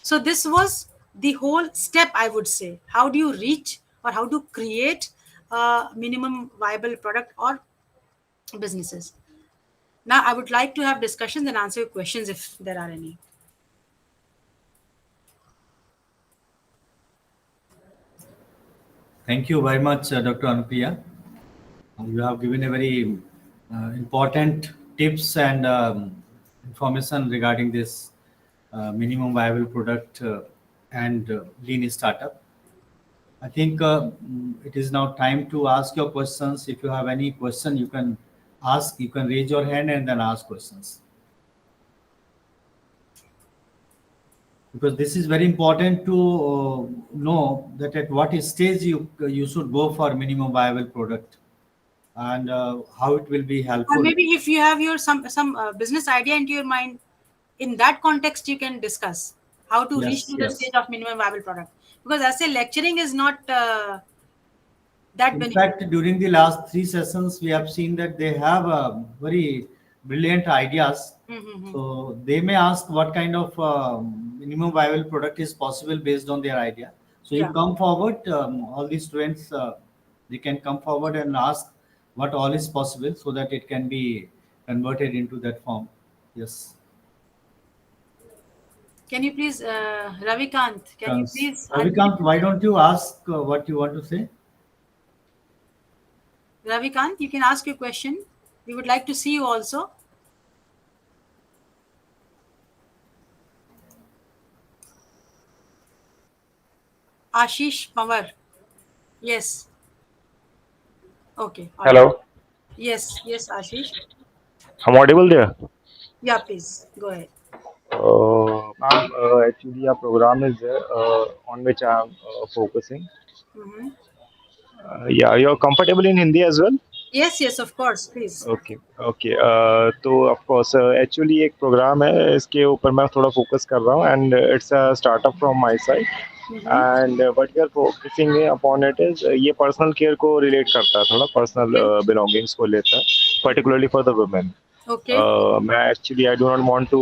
So this was the whole step, I would say. How do you reach, or how to create a minimum viable product or businesses? Now I would like to have discussions and answer your questions if there are any. Thank you very much, Dr. Anupriya. You have given a very important tips and information regarding this minimum viable product and lean startup. I think it is now time to ask your questions. If you have any question, you can ask. You can raise your hand and then ask questions. Because this is very important to know that at what stage you should go for minimum viable product, and how it will be helpful. Or maybe if you have some business idea into your mind, in that context you can discuss how to reach to the stage of minimum viable product. Because as I say, lecturing is not that In benefit. fact, during the last 3 sessions, we have seen that they have very brilliant ideas. Mm-hmm. So they may ask what kind of minimum viable product is possible based on their idea. So you Yeah. come forward, all the students, they can come forward and ask what all is possible so that it can be converted into that form. Yes. Can you please, Ravikant, can you please Ravikant, why don't you ask what you want to say? Ravikant, you can ask your question. We would like to see you also. Ashish Pawar. Yes. Okay. All right. Hello, Yes. Yes, Ashish. I'm audible there. Yeah, please go ahead. Ma'am, actually, a program is there on which I'm focusing. Mm-hmm. Yeah, you're comfortable in Hindi as well? Yes. Yes. Of course. Please. Okay okay तो of course actually एक programme है इसके ऊपर मैं थोड़ा focus कर रहा हूँ and it's a startup from my side Mm-hmm. And what we are focusing upon it is ये पर्सनल केयर को रिलेट करता है थोड़ा पर्सनल Okay. बिलोंगिंग्स को लेता है particularly for the women Okay. मैं actually I do not want to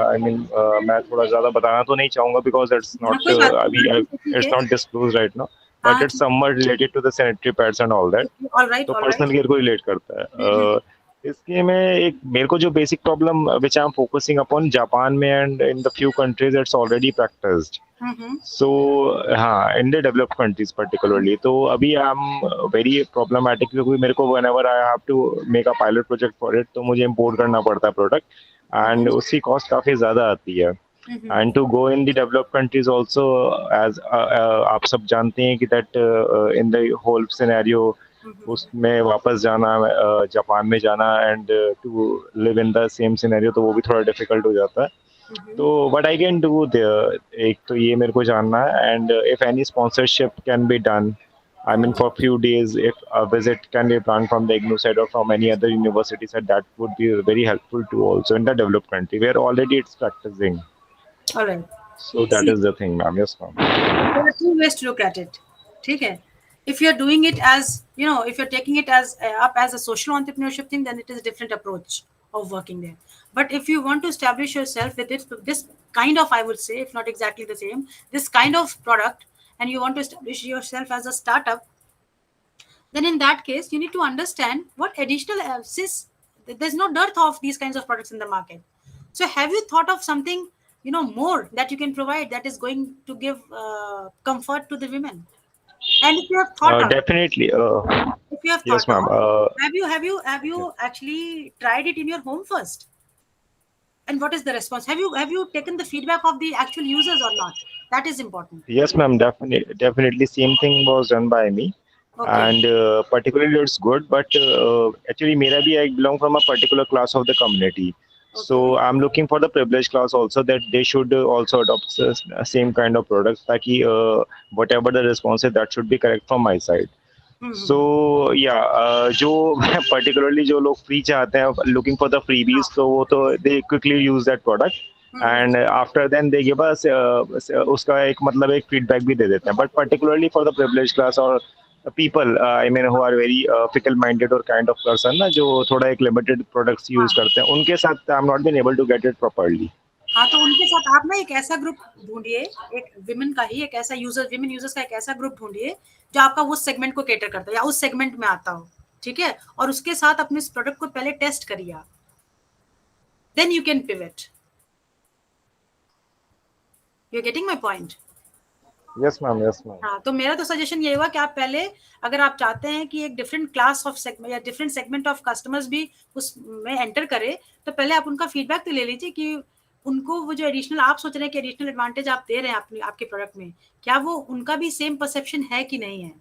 I mean मैं थोड़ा ज़्यादा बताना तो नहीं चाहूँगा बिकॉज इट्स हाँ, नॉट कोई बात अभी नहीं, ठीक इट्स है। नॉट डिस्क्लोज राइट नाउ हाँ, but it's something related to the sanitary pads and all that all right, तो ऑल पर्सनल राइट। केयर को रिलेट करता है इसके में एक मेरे को जो basic problem which I am focusing upon Japan में and in the few countries it's already practised so हाँ in the developed countries particularly तो अभी आई एम वेरी प्रॉब्लमैटिक क्योंकि मेरे को whenever I have to make a pilot project for it तो मुझे import करना पड़ता है प्रोडक्ट एंड उसकी कॉस्ट काफ़ी ज़्यादा आती है and to go in the developed countries also as आप सब जानते हैं कि that in the whole scenario उसमें वापस जाना जापान में जाना and to live in the same scenario तो वो भी थोड़ा difficult हो जाता है तो what I can do there एक तो ये मेरे को जानना है and if any sponsorship can be done I mean for few days if a visit can be planned from the IGNOU side or from any other university side that would be very helpful too also in the developed country where already it's practicing. All right. So that is the thing, ma'am. Yes, ma'am. There are two ways to look at it. ठीक है. If you're doing it as, if you're taking it as up as a social entrepreneurship thing, then it is a different approach of working there. But if you want to establish yourself with this kind of, I would say, if not exactly the same, this kind of product, and you want to establish yourself as a startup, then in that case, you need to understand what additional, there's no dearth of these kinds of products in the market. So have you thought of something more that you can provide that is going to give comfort to the women? And if you have thought of Definitely. if you have thought Yes, ma'am. of, have you actually tried it in your home first? And what is the response? Have you taken the feedback of the actual users or not? That is important. Yes, ma'am. Definitely. Same thing was done by me. Okay. And particularly it's good. But actually, I belong from a particular class of the community. So I'm looking for the privileged class also that they should also adopt the same kind of products. Taki, whatever the response is, that should be correct from my side. So yeah, जो particularly जो लोग free चाहते हैं, looking for the freebies, तो वो तो they quickly use that product. And after then they give us उसका एक मतलब एक feedback भी दे देते हैं. But particularly for the privileged class or people, I mean who are very fickle-minded or kind of person ना जो थोड़ा एक limited products use करते हैं, उनके साथ I'm not been able to get it properly. हाँ, तो उनके साथ आप ना एक ऐसा ग्रुप ढूंढिए, एक विमेन का ही एक ऐसा विमेन यूजर्स का एक ऐसा ग्रुप ढूंढिए जो आपका उस सेगमेंट को कैटर करता है या उस सेगमेंट में आता हो, ठीक है, और उसके साथ अपने इस प्रोडक्ट को पहले टेस्ट करिए आप, then you can pivot. You are getting my point? Yes, ma'am. Yes, ma'am. हाँ, तो मेरा तो सजेशन ये हुआ कि आप पहले अगर आप चाहते हैं कि एक डिफरेंट क्लास ऑफ सेगमेंट या डिफरेंट सेगमेंट ऑफ कस्टमर्स भी उसमें एंटर करे, तो पहले आप उनका फीडबैक तो ले लीजिए कि उनको वो जो एडिशनल आप सोच रहे हैं कि एडिशनल एडवांटेज आप दे रहे हैं आपके प्रोडक्ट में, क्या वो उनका भी सेम परसेप्शन है कि नहीं है.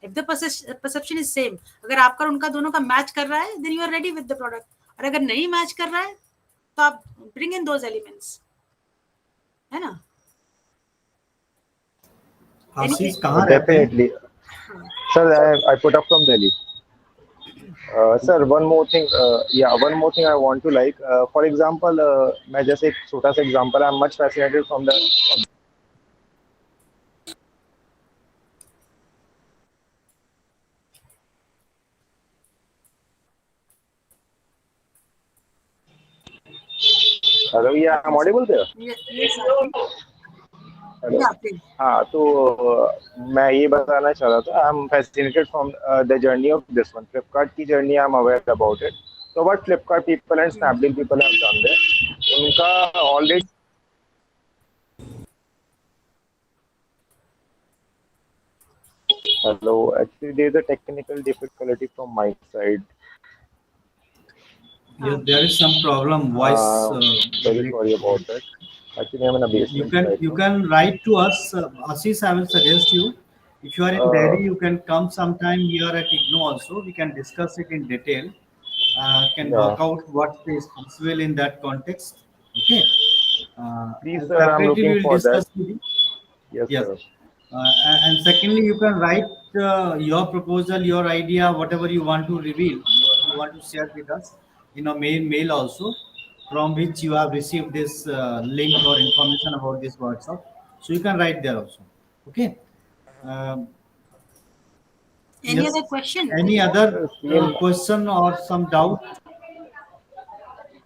If the perception is same, अगर आपका और उनका दोनों का मैच कर रहा है, then you are ready with the product. और अगर नहीं मैच कर रहा है तो आप ब्रिंग इन दोज एलिमेंट्स, है ना. आशीष कहाँ रहते हैं? Definitely. Sir, I put up from Delhi. Sir, one more thing. One more thing I want to like. For example, मैं जैसे एक छोटा सा example, I'm much fascinated from the Hello, yeah, I'm audible there. Yes, Hello. yeah, please. हाँ तो मैं ये बताना चाह रहा था, I'm fascinated from the journey of this one. Flipkart की journey, I'm aware about it. So what Flipkart people and Snapdeal people have done there, उनका already. Hello, actually there's a technical difficulty from my side. There is some problem. Voice. Very break. sorry about that. Actually, I'm in a You basement can right you now. can write to us, Ashish. I will suggest you. If you are in Delhi, you can come sometime here at IGNO also. We can discuss it in detail. Can Yeah. work out what is possible in that context. Okay. Please, And sir, I'm separately, we looking will for that. discuss with you. Yes, Yes. sir. And secondly, you can write your proposal, your idea, whatever you want to reveal, you want to share with us in a mail also, from which you have received this link or information about this workshop. So you can write there also. Okay. Um, Any yes. other question? Any other Same. question or some doubt?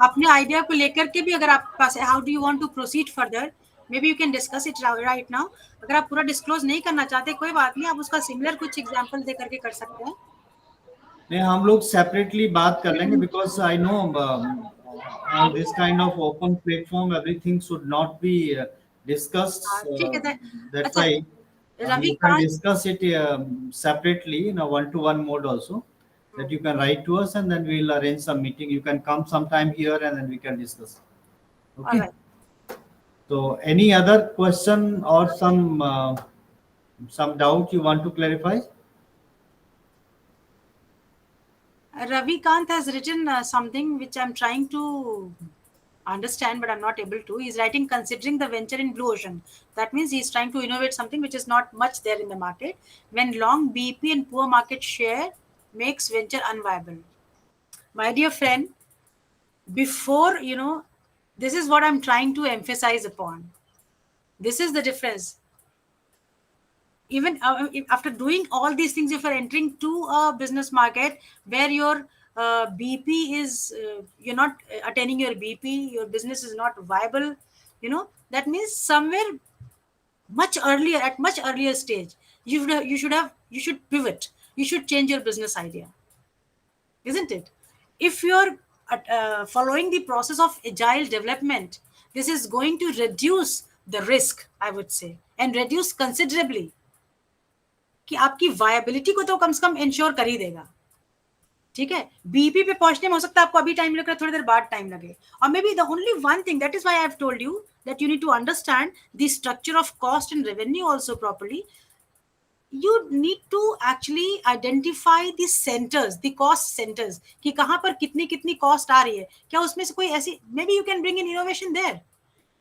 अपने idea को लेकर के भी अगर आपके पास है, how do you want to proceed further, maybe you can discuss it right now. अगर आप पूरा डिस्क्लोज नहीं करना चाहते कोई बात नहीं, आप उसका सिमिलर कुछ एग्जांपल दे करके कर सकते हैं. नहीं, हम लोग सेपरेटली बात कर लेंगे, because I know on this kind of open platform everything should not be discussed. ठीक है. That's अच्छा, why you can Ravikant, discuss it separately in a one-to-one mode also, that you can write to us and then we'll arrange some meeting. You can come sometime here and then we can discuss. Okay. all right. So any other question or some doubt you want to clarify? Ravikant has written something which I'm trying to understand, but I'm not able to. He's writing considering the venture in Blue Ocean. That means he's trying to innovate something which is not much there in the market. When long BP and poor market share makes venture unviable. My dear friend, before, this is what I'm trying to emphasize upon. This is the difference. Even after doing all these things, if you're entering to a business market where your BP is, you're not attaining your BP, your business is not viable, that means somewhere at much earlier stage, you should pivot, you should change your business idea, isn't it? If you're following the process of agile development, this is going to reduce the risk, I would say, and reduce considerably. कि आपकी viability को तो कम से कम ensure कर ही देगा. ठीक है, BP पे पहुंचने में हो सकता है आपको अभी टाइम लग रहा है, थोड़ी देर बाद टाइम लगे. और maybe the only one thing, that is why I have told you that you need to understand the structure of cost and revenue also properly. You need to actually identify the centers, the cost centers, कि कहां पर कितनी cost आ रही है. क्या उसमें से कोई ऐसी, maybe you can bring in innovation there.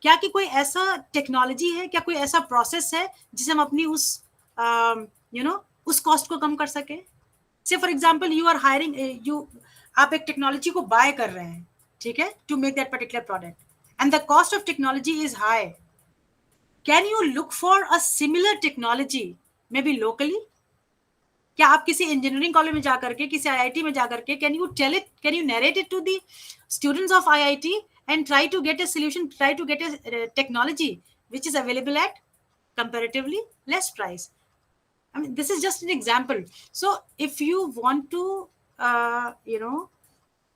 क्या कि कोई ऐसा टेक्नोलॉजी है, क्या कोई ऐसा प्रोसेस है जिसे हम अपनी उस उस कॉस्ट को कम कर सके. Say for example you are hiring, आप एक टेक्नोलॉजी को बाय कर रहे हैं, ठीक है, to make that particular product, and the cost of technology is high. Can you look for a similar technology maybe locally? क्या आप किसी इंजीनियरिंग कॉलेज में जाकर के, किसी आईआईटी में जाकर के, can you narrate it to the students of IIT and try to get a solution, try to get a technology which is available at comparatively less price? I mean, this is just an example. So if you want to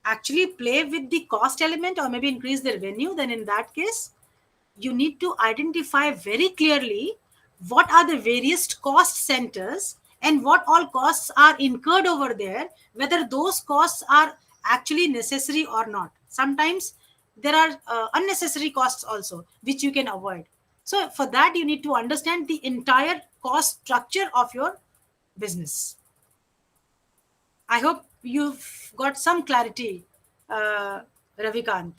actually play with the cost element or maybe increase the revenue, then in that case you need to identify very clearly what are the various cost centers and what all costs are incurred over there, whether those costs are actually necessary or not. Sometimes there are unnecessary costs also which you can avoid. So for that you need to understand the entire cost structure of your business. I hope you've got some clarity, Ravikant.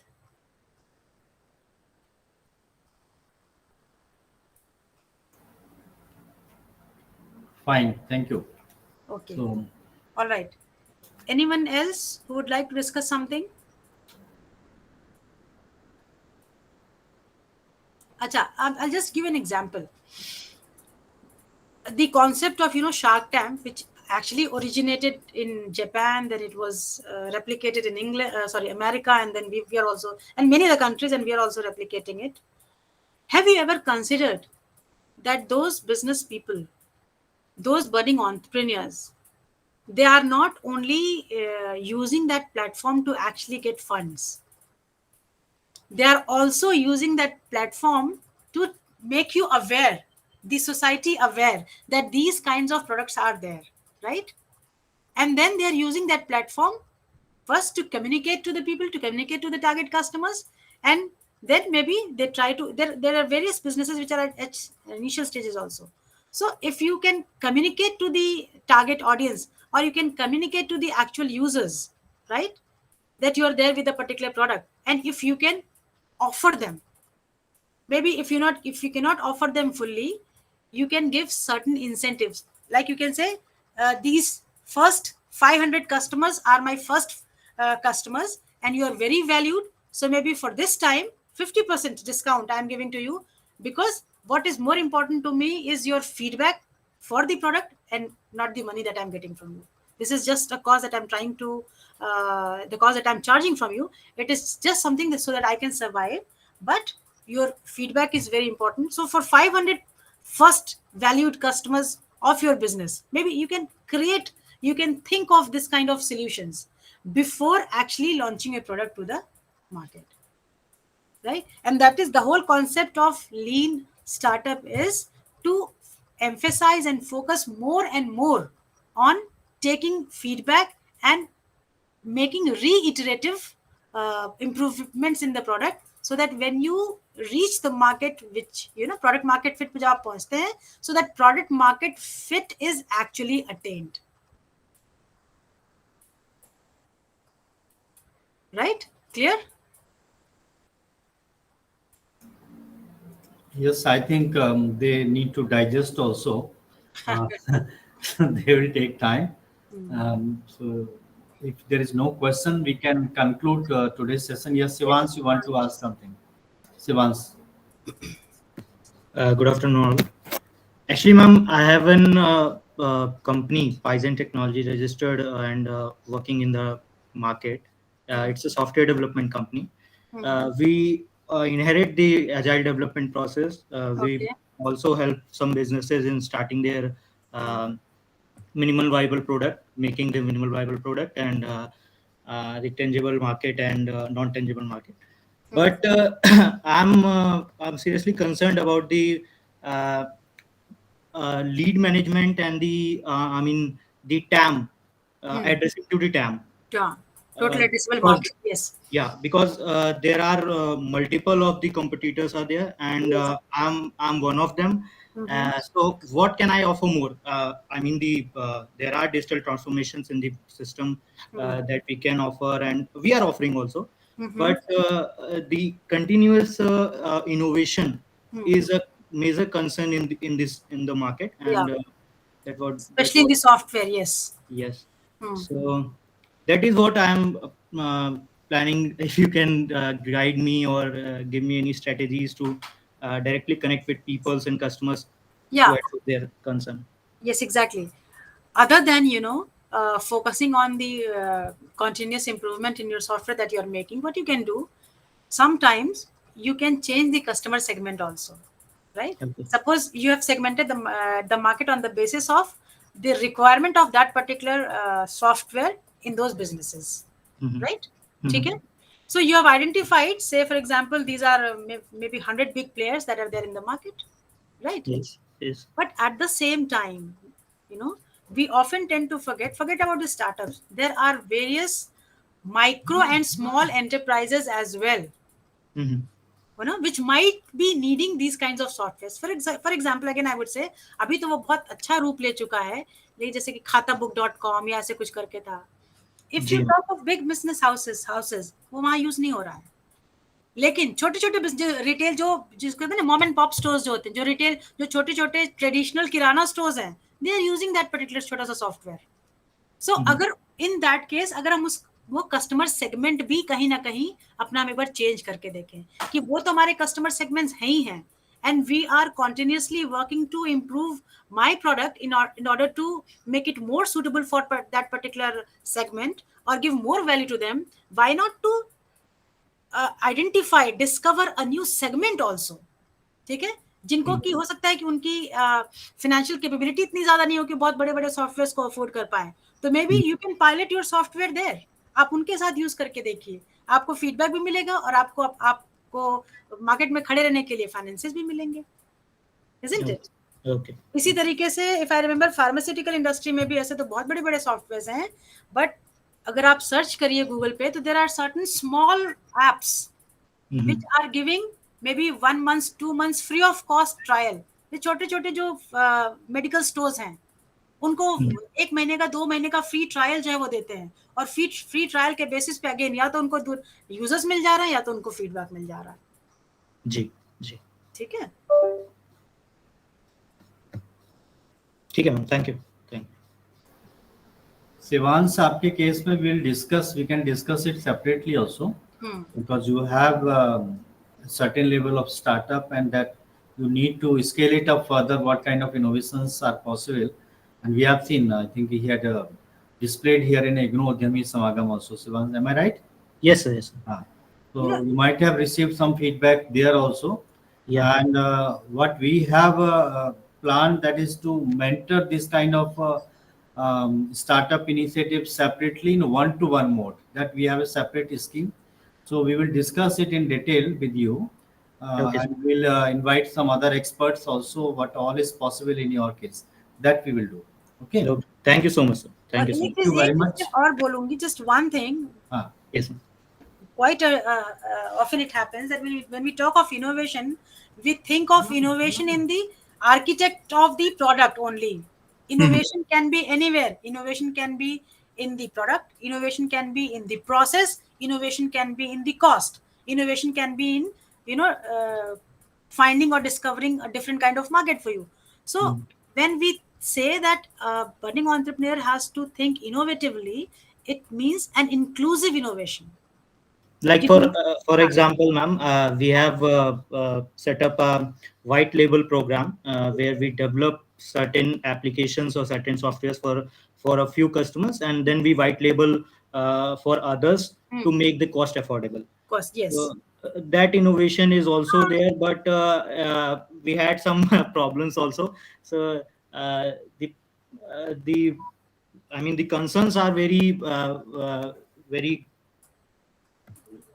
Fine, thank you. Okay. So, all right. Anyone else who would like to discuss something? Acha, I'll just give an example. The concept of Shark Tank, which actually originated in Japan, then it was replicated in England, America, and then we are also, and many other countries, and we are also replicating it. Have you ever considered that those business people, those budding entrepreneurs, they are not only using that platform to actually get funds, they are also using that platform to make you aware, the society aware, that these kinds of products are there, right? And then they're using that platform first to communicate to the people, to communicate to the target customers, and then maybe they try to, there are various businesses which are at initial stages also. So if you can communicate to the target audience, or you can communicate to the actual users, right, that you are there with a particular product, and if you can offer them, maybe if you cannot offer them fully, you can give certain incentives, like you can say, these first 500 customers are my first customers, and you are very valued, so maybe for this time 50% discount I am giving to you, because what is more important to me is your feedback for the product and not the money that I'm getting from you. This is just a cause that I'm trying to the cause that I'm charging from you. It is just something that, so that I can survive, but your feedback is very important. So for 500 first valued customers of your business, maybe you can think of this kind of solutions before actually launching a product to the market, right? And that is the whole concept of lean startup, is to emphasize and focus more and more on taking feedback and making reiterative improvements in the product, so that when you reach the market, which product market fit पे जब आप पहुंचते हैं, so that product market fit is actually attained, right? Clear? Yes, I think they need to digest also. They will take time. So if there is no question, we can conclude today's session. Yes, Shivans, you want to ask something? Shivans. Good afternoon all. Actually, ma'am, I have an company, Pyzen Technology, registered and working in the market. It's a software development company. We inherit the agile development process. We also help some businesses in starting their minimal viable product, making the minimal viable product, and the tangible market and non-tangible market. But I'm seriously concerned about the lead management and the the TAM, addressing to the TAM. Yeah, total addressable because- market. Yes. Yeah, because there are multiple of the competitors are there, and I'm one of them. So what can I offer more? There are digital transformations in the system that we can offer, and we are offering also. But the continuous innovation is a major concern in the market, and that what Especially in the software. Yes. yes. So that is what I am planning. If you can guide me or give me any strategies to directly connect with peoples and customers to address their concern. Yes, exactly. Other than focusing on the continuous improvement in your software that you're making, what you can do, sometimes you can change the customer segment also, right? Okay. Suppose you have segmented the market on the basis of the requirement of that particular software in those businesses, right? Okay. So you have identified, say for example, these are maybe 100 big players that are there in the market, right? Yes. Yes. But at the same time, we often tend to forget about the startups. There are various micro and small enterprises as well, which might be needing these kinds of softwares. For example, again I would say, अभी तो वो बहुत अच्छा रूप ले चुका है, लेकिन जैसे कि khatabook.com या ऐसे कुछ करके था. If you talk of big business houses, वो वहाँ यूज नहीं हो रहा है. लेकिन छोटे छोटे रिटेल जिसको कहते हैं ना, मॉम एंड पॉप स्टोर्स जो होते हैं, जो रिटेल जो छोटे छोटे ट्रेडिशनल किराना स्टोर्स हैं, they are using that particular छोटा सा सॉफ्टवेयर. सो अगर इन दैट केस अगर हम वो कस्टमर सेगमेंट भी कहीं ना कहीं अपना हम एक बार चेंज करके देखें कि वो तो हमारे कस्टमर सेगमेंट्स हैं ही हैं, and we are continuously working to improve my product in order to make it more suitable for that particular segment or give more value to them, why not to identify, discover a new segment also? ठीक है, जिनको कि हो सकता है कि उनकी financial capability इतनी ज्यादा नहीं हो कि बहुत बड़े बड़े सॉफ्टवेयर को अफोर्ड कर पाए, तो maybe you can pilot your software there, आप उनके साथ यूज करके देखिए, आपको फीडबैक भी मिलेगा और आपको मार्केट में खड़े रहने के लिए फाइनेंसेस भी मिलेंगे, isn't it? Okay. इसी तरीके से if I remember pharmaceutical industry में भी ऐसे तो बहुत बड़े बड़े सॉफ्टवेयर हैं, बट अगर आप सर्च करिए गूगल पे तो there are certain small apps which are giving maybe 1 month 2 months free of cost trial. ये छोटे छोटे जो मेडिकल स्टोर्स हैं उनको 1 महीने का 2 महीने का फ्री ट्रायल जो है वो देते हैं, और फ्री ट्रायल के बेसिस पे अगेन या तो उनको यूजर्स मिल जा रहा है या तो उनको फीडबैक मिल जा रहा है। जी जी ठीक है, ठीक है मैम, थैंक यू। Shivansh, आपके केस में we can discuss it separately also, because you have a certain level of startup and that you need to scale it up further, what kind of innovations are possible. And we have seen, I think he had displayed here in IGNOU Udyami Samagam also. Shivansh, am I right? Yes sir, yes sir. So Yeah. you might have received some feedback there also. Yeah. And what we have planned, that is to mentor this kind of startup initiatives separately in one-to-one mode, that we have a separate scheme. So we will discuss it in detail with you. Okay. And we'll invite some other experts also, what all is possible in your case. That we will do. Okay. So, thank you so much sir, thank you so much। Thank you very much. और बोलूंगी just one thing, Yes ma'am। quite often it happens that when we talk of innovation, we think of innovation in the architect of the product only. Innovation can be anywhere. Innovation can be in the product, innovation can be in the process, innovation can be in the cost, innovation can be in finding or discovering a different kind of market for you. So when we say that a budding entrepreneur has to think innovatively, it means an inclusive innovation. Like for example ma'am, we have set up a white label program where we develop certain applications or certain softwares for a few customers, and then we white label for others to make the cost affordable. Of course, yes. So, that innovation is also there, but we had some problems also. So the I mean the concerns are very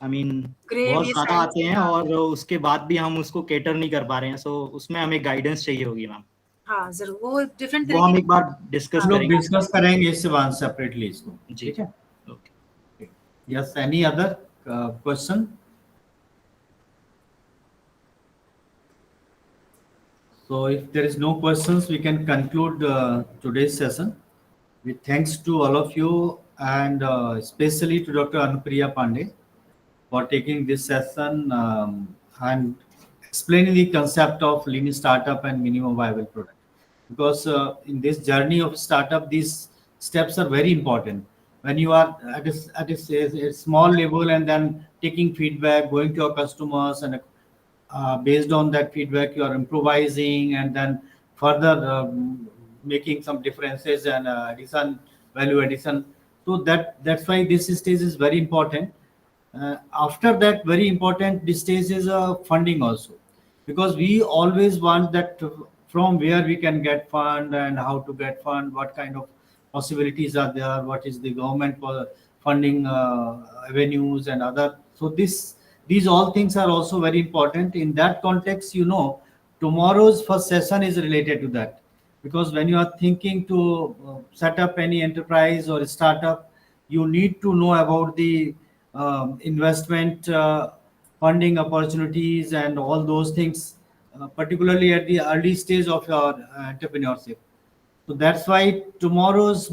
I mean बहुत ज्यादा आते हैं और उसके बाद भी हम उसको cater नहीं कर पा रहे हैं, so उसमें हमें guidance चाहिए होगी मैम। हाँ जरूर, वो डिफरेंट वो हम एक बार डिस्कस करेंगे। डिस्कस करेंगे शिवांश सेपरेटली इसको, ठीक है? Okay. Yes, any other question? So if there is no questions, we can conclude today's session. With thanks to all of you, and especially to Dr. Anupriya Pandey for taking this session and explaining the concept of lean startup and minimum viable product. Because in this journey of startup, these steps are very important. When you are at a small level and then taking feedback, going to your customers, and based on that feedback, you are improvising and then further making some differences and value addition. So that's why this stage is very important. After that, very important, this stage is funding also, because we always want that from where we can get fund and how to get fund, what kind of possibilities are there, what is the government for funding avenues and other. So these all things are also very important. In that context, tomorrow's first session is related to that, because when you are thinking to set up any enterprise or startup, you need to know about the investment funding opportunities and all those things, particularly at the early stage of your entrepreneurship. So that's why tomorrow's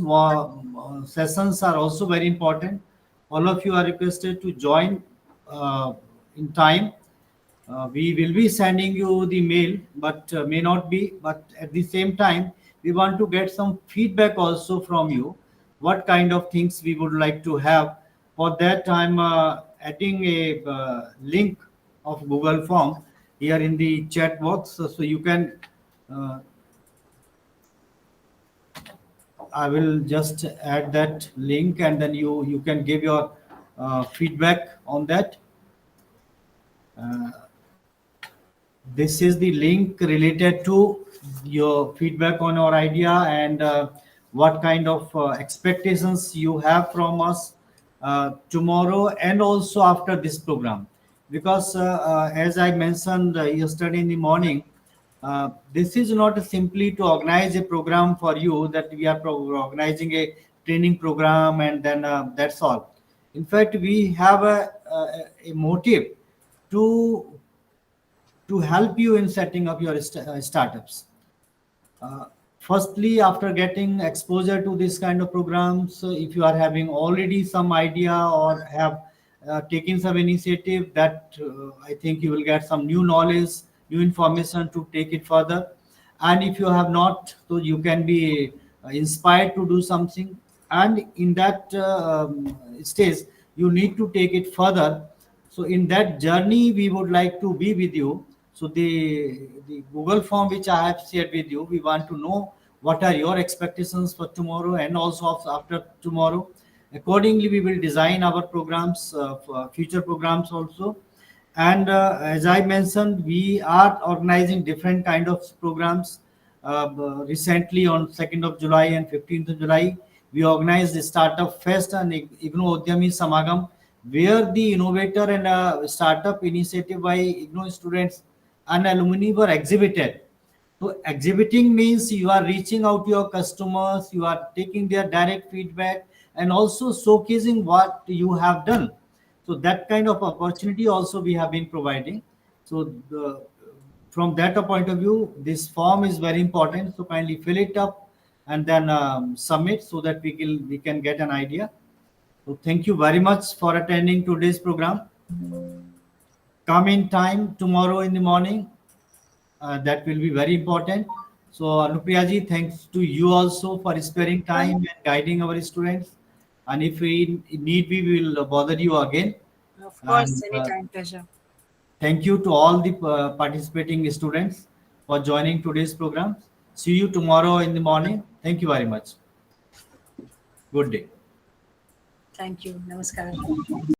sessions are also very important. All of you are requested to join in time. We will be sending you the mail, but may not be. But at the same time, we want to get some feedback also from you. What kind of things we would like to have. For that, I'm adding a link of Google form here in the chat box, so you can. I will just add that link, and then you can give your feedback on that. This is the link related to your feedback on our idea and what kind of expectations you have from us tomorrow and also after this program. Because as I mentioned yesterday in the morning, this is not simply to organize a program for you, that we are organizing a training program and then that's all. In fact, we have a motive to help you in setting up your startups. Firstly, after getting exposure to this kind of programs, if you are having already some idea or have taken some initiative, that I think you will get some new knowledge, new information to take it further. And if you have not, so you can be inspired to do something. And in that stage, you need to take it further. So in that journey, we would like to be with you. So the Google form which I have shared with you, we want to know what are your expectations for tomorrow and also after tomorrow. Accordingly, we will design our programs, for future programs also. And as I mentioned, we are organizing different kind of programs. Recently on 2nd of July and 15th of July, we organized the Startup Fest and IGNOU Udyami Samagam, where the innovator and startup initiative by IGNOU students and alumni were exhibited. So exhibiting means you are reaching out to your customers, you are taking their direct feedback and also showcasing what you have done. So that kind of opportunity also we have been providing. So from that point of view, this form is very important. So kindly fill it up and then submit so that we can get an idea. So thank you very much for attending today's program. Come in time tomorrow in the morning. That will be very important. So Anupriyaji, thanks to you also for sparing time and guiding our students. And if we need, we will bother you again. Of course, And, anytime, pleasure. Thank you to all the participating students for joining today's program. See you tomorrow in the morning. Thank you very much. Good day. Thank you. Namaskar.